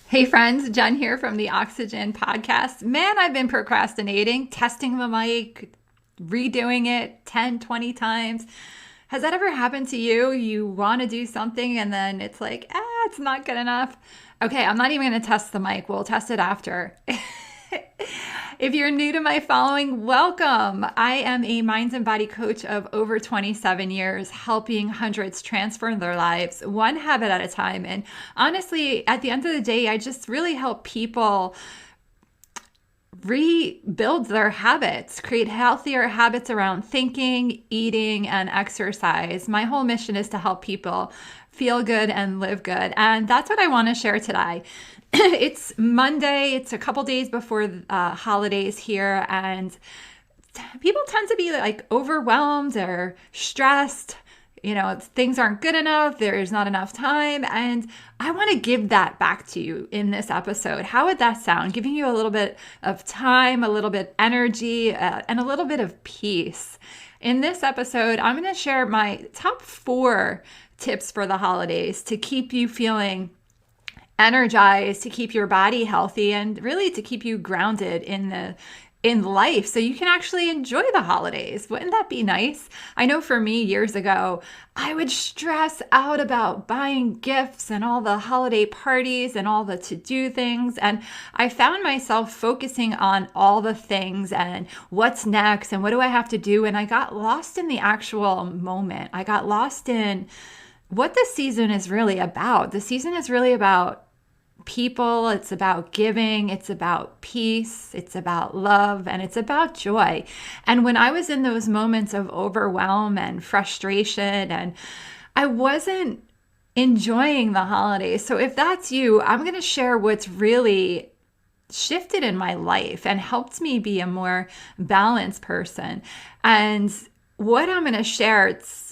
Hey friends, Jenn here from the Oxijen podcast. Man, I've been procrastinating, testing the mic, redoing it 10, 20 times. Has that ever happened to you? You want to do something and then it's like, it's not good enough. Okay, I'm not even going to test the mic. We'll test it after. If you're new to my following, welcome. I am a mind and body coach of over 27 years, helping hundreds transform their lives one habit at a time. And honestly, at the end of the day, I just really help people rebuild their habits, create healthier habits around thinking, eating, and exercise. My whole mission is to help people feel good and live good. And that's what I want to share today. It's Monday. It's a couple days before holidays here, and people tend to be like overwhelmed or stressed. You know, things aren't good enough. There's not enough time. And I want to give that back to you in this episode. How would that sound? Giving you a little bit of time, a little bit of energy, and a little bit of peace. In this episode, I'm going to share my top 4 tips for the holidays to keep you feeling energized, to keep your body healthy, and really to keep you grounded in life so you can actually enjoy the holidays. Wouldn't that be nice? I know for me years ago, I would stress out about buying gifts and all the holiday parties and all the to-do things. And I found myself focusing on all the things and what's next and what do I have to do. And I got lost in the actual moment. I got lost in what the season is really about. The season is really about people, it's about giving, it's about peace, it's about love, and it's about joy. And when I was in those moments of overwhelm and frustration, and I wasn't enjoying the holidays. So if that's you, I'm going to share what's really shifted in my life and helped me be a more balanced person. And what I'm going to share, it's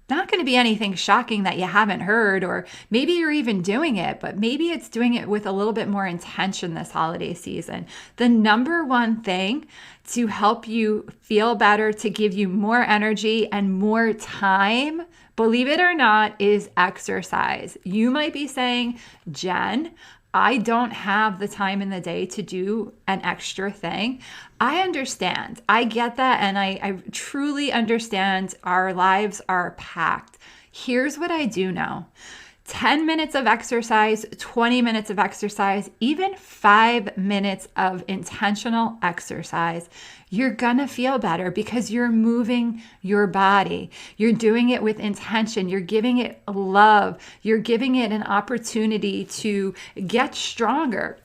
not going to be anything shocking that you haven't heard, or maybe you're even doing it, but maybe it's doing it with a little bit more intention this holiday season. The number one thing to help you feel better, to give you more energy and more time, believe it or not, is exercise. You might be saying, Jenn, I don't have the time in the day to do an extra thing. I understand. I get that. And I truly understand our lives are packed. Here's what I do know. 10 minutes of exercise, 20 minutes of exercise, even 5 minutes of intentional exercise, you're gonna feel better because you're moving your body. You're doing it with intention. You're giving it love. You're giving it an opportunity to get stronger.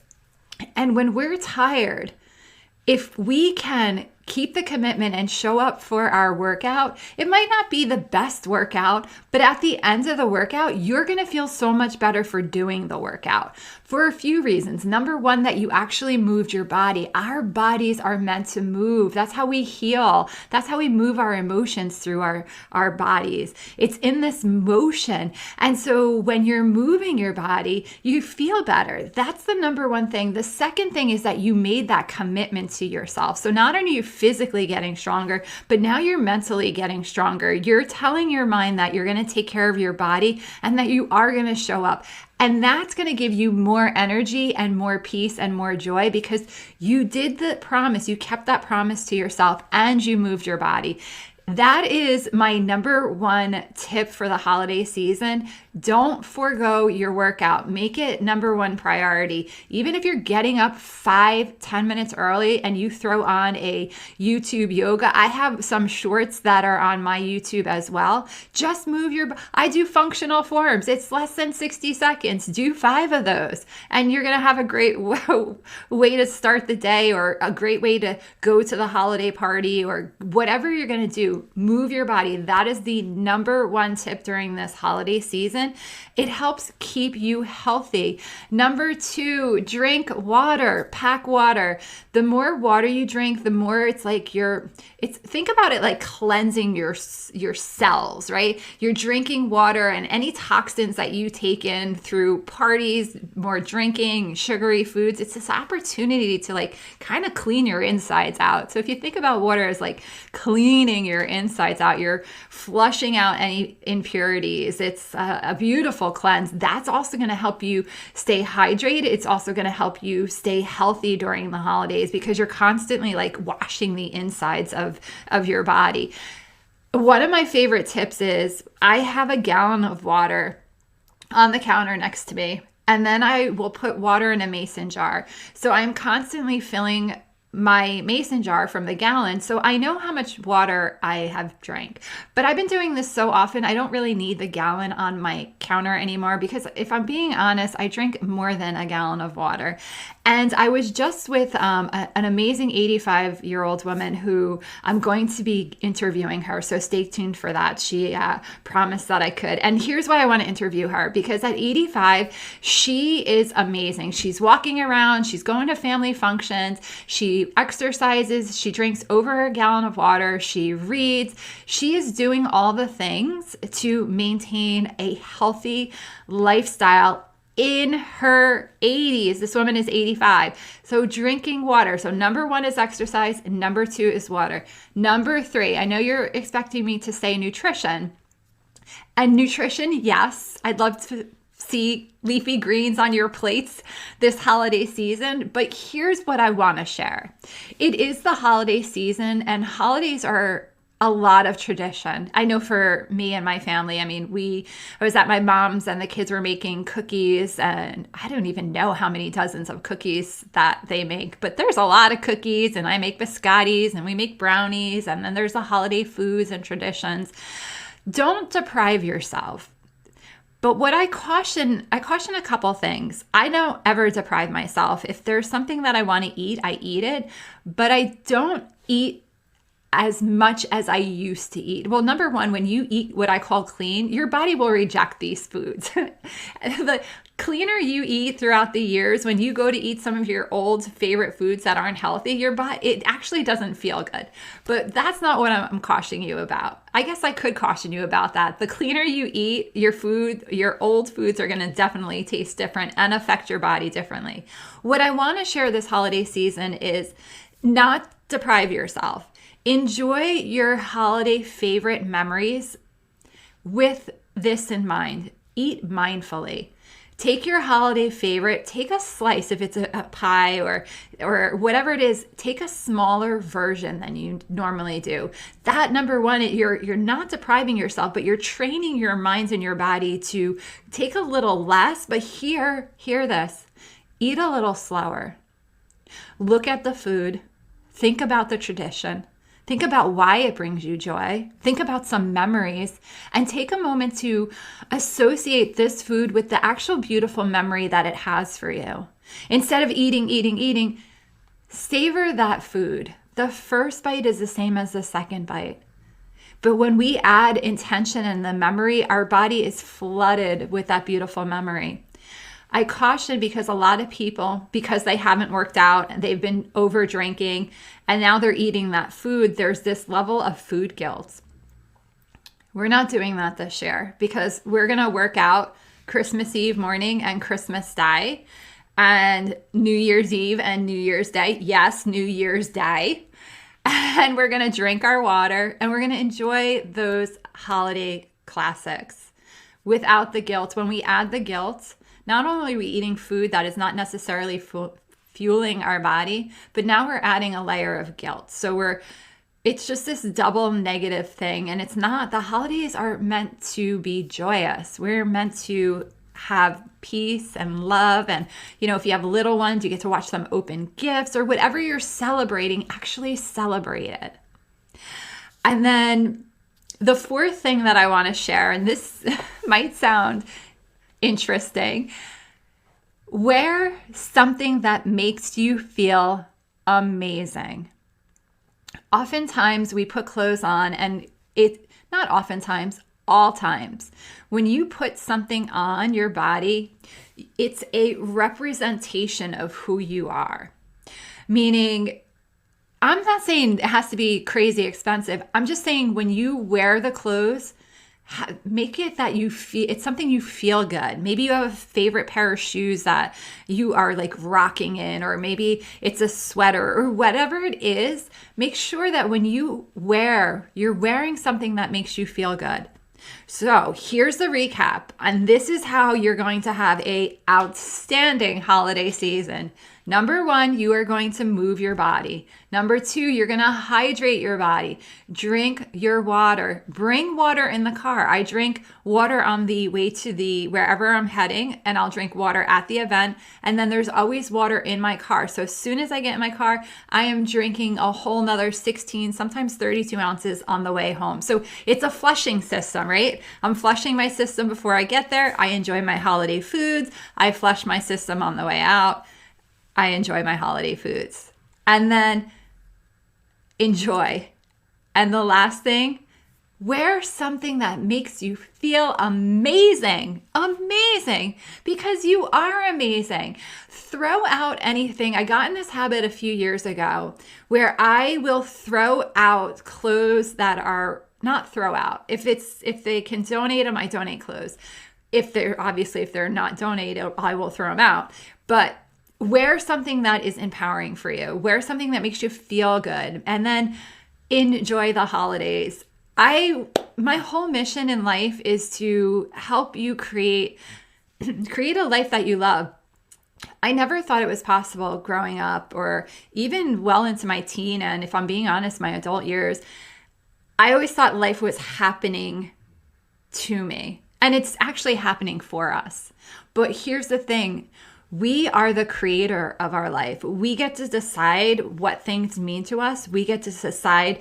And when we're tired, if we can keep the commitment and show up for our workout, it might not be the best workout, but at the end of the workout, you're going to feel so much better for doing the workout for a few reasons. Number one, that you actually moved your body. Our bodies are meant to move. That's how we heal. That's how we move our emotions through our bodies. It's in this motion. And so when you're moving your body, you feel better. That's the number one thing. The second thing is that you made that commitment to yourself. So not only are you physically getting stronger, but now you're mentally getting stronger. You're telling your mind that you're going to take care of your body and that you are going to show up. And that's going to give you more energy and more peace and more joy because you did the promise. You kept that promise to yourself and you moved your body. That is my number one tip for the holiday season. Don't forego your workout. Make it number one priority. Even if you're getting up 5-10 minutes early and you throw on a YouTube yoga, I have some shorts that are on my YouTube as well. Just move I do functional forms. It's less than 60 seconds. Do 5 of those and you're going to have a great way to start the day, or a great way to go to the holiday party, or whatever you're going to do. Move your body. That is the number one tip during this holiday season. It helps keep you healthy. Number 2, drink water, pack water. The more water you drink, the more it's like think about it like cleansing your cells, right? You're drinking water, and any toxins that you take in through parties, more drinking, sugary foods, it's this opportunity to like kind of clean your insides out. So if you think about water as like cleaning your insides out. You're flushing out any impurities. It's a beautiful cleanse. That's also going to help you stay hydrated. It's also going to help you stay healthy during the holidays because you're constantly like washing the insides of your body. One of my favorite tips is I have a gallon of water on the counter next to me, and then I will put water in a mason jar. So I'm constantly filling my mason jar from the gallon, so I know how much water I have drank. But I've been doing this so often, I don't really need the gallon on my counter anymore because if I'm being honest, I drink more than a gallon of water. And I was just with an amazing 85-year-old woman who I'm going to be interviewing her, so stay tuned for that. She promised that I could. And here's why I want to interview her, because at 85, she is amazing. She's walking around, she's going to family functions, she exercises, she drinks over a gallon of water, she reads, she is doing all the things to maintain a healthy lifestyle in her 80s. This woman is 85. So drinking water. So number 1 is exercise, and number 2 is water. Number 3, I know you're expecting me to say nutrition. And nutrition, yes, I'd love to see leafy greens on your plates this holiday season, but here's what I want to share. It is the holiday season, and holidays are a lot of tradition. I know for me and my family, I mean, I was at my mom's and the kids were making cookies, and I don't even know how many dozens of cookies that they make, but there's a lot of cookies, and I make biscottis and we make brownies, and then there's the holiday foods and traditions. Don't deprive yourself. But what I caution a couple things. I don't ever deprive myself. If there's something that I want to eat, I eat it, but I don't eat as much as I used to eat. Well, number 1, when you eat what I call clean, your body will reject these foods. The cleaner you eat throughout the years, when you go to eat some of your old favorite foods that aren't healthy, your body, it actually doesn't feel good. But that's not what I'm cautioning you about. I guess I could caution you about that. The cleaner you eat, your food, your old foods are going to definitely taste different and affect your body differently. What I want to share this holiday season is not deprive yourself. Enjoy your holiday favorite memories with this in mind. Eat mindfully. Take your holiday favorite, take a slice, if it's a pie or whatever it is, take a smaller version than you normally do. That number 1, you're not depriving yourself, but you're training your minds and your body to take a little less, but hear this. Eat a little slower. Look at the food. Think about the tradition. Think about why it brings you joy. Think about some memories and take a moment to associate this food with the actual beautiful memory that it has for you. Instead of eating, savor that food. The first bite is the same as the second bite. But when we add intention and the memory, our body is flooded with that beautiful memory. I caution because a lot of people, because they haven't worked out and they've been over drinking and now they're eating that food, there's this level of food guilt. We're not doing that this year because we're going to work out Christmas Eve morning and Christmas Day and New Year's Eve and New Year's Day. Yes, New Year's Day. And we're going to drink our water and we're going to enjoy those holiday classics without the guilt. When we add the guilt, not only are we eating food that is not necessarily fueling our body, but now we're adding a layer of guilt. So it's just this double negative thing. And it's not, the holidays are meant to be joyous. We're meant to have peace and love. And, if you have little ones, you get to watch them open gifts or whatever you're celebrating, actually celebrate it. And then the 4th thing that I want to share, and this might sound interesting, wear something that makes you feel amazing. Oftentimes we put clothes on and not oftentimes, all times. When you put something on your body, it's a representation of who you are. Meaning, I'm not saying it has to be crazy expensive. I'm just saying when you wear the clothes, make it that you feel it's something you feel good. Maybe you have a favorite pair of shoes that you are like rocking in, or maybe it's a sweater or whatever it is. Make sure that when you're wearing something that makes you feel good. So here's the recap, and this is how you're going to have a outstanding holiday season. Number 1, you are going to move your body. Number 2, you're going to hydrate your body. Drink your water. Bring water in the car. I drink water on the way to wherever I'm heading, and I'll drink water at the event. And then there's always water in my car. So as soon as I get in my car, I am drinking a whole nother 16, sometimes 32 ounces on the way home. So it's a flushing system, right? I'm flushing my system before I get there. I enjoy my holiday foods. I flush my system on the way out. I enjoy my holiday foods. And then enjoy. And the last thing, wear something that makes you feel amazing. Amazing. Because you are amazing. Throw out anything. I got in this habit a few years ago where I will throw out clothes that are not throw out. If they can donate them, I donate clothes. If they're not donated, I will throw them out. But wear something that is empowering for you. Wear something that makes you feel good, and then enjoy the holidays. My whole mission in life is to help you create a life that you love. I never thought it was possible growing up, or even well into my teen, and if I'm being honest, my adult years. I always thought life was happening to me, and it's actually happening for us. But here's the thing. We are the creator of our life. We get to decide what things mean to us. We get to decide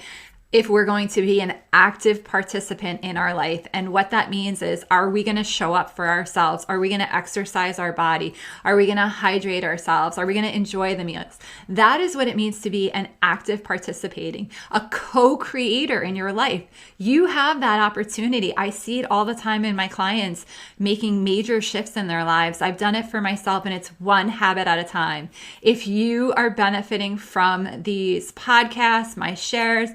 if we're going to be an active participant in our life. And what that means is, are we going to show up for ourselves? Are we going to exercise our body? Are we going to hydrate ourselves? Are we going to enjoy the meals? That is what it means to be an active participating, a co-creator in your life. You have that opportunity. I see it all the time in my clients making major shifts in their lives. I've done it for myself, and it's one habit at a time. If you are benefiting from these podcasts, my shares,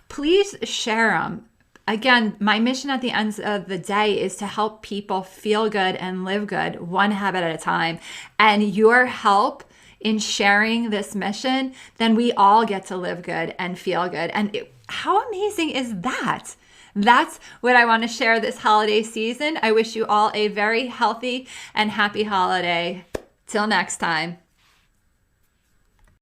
please share them. Again, my mission at the end of the day is to help people feel good and live good, one habit at a time. And your help in sharing this mission, then we all get to live good and feel good. And how amazing is that? That's what I want to share this holiday season. I wish you all a very healthy and happy holiday. Till next time.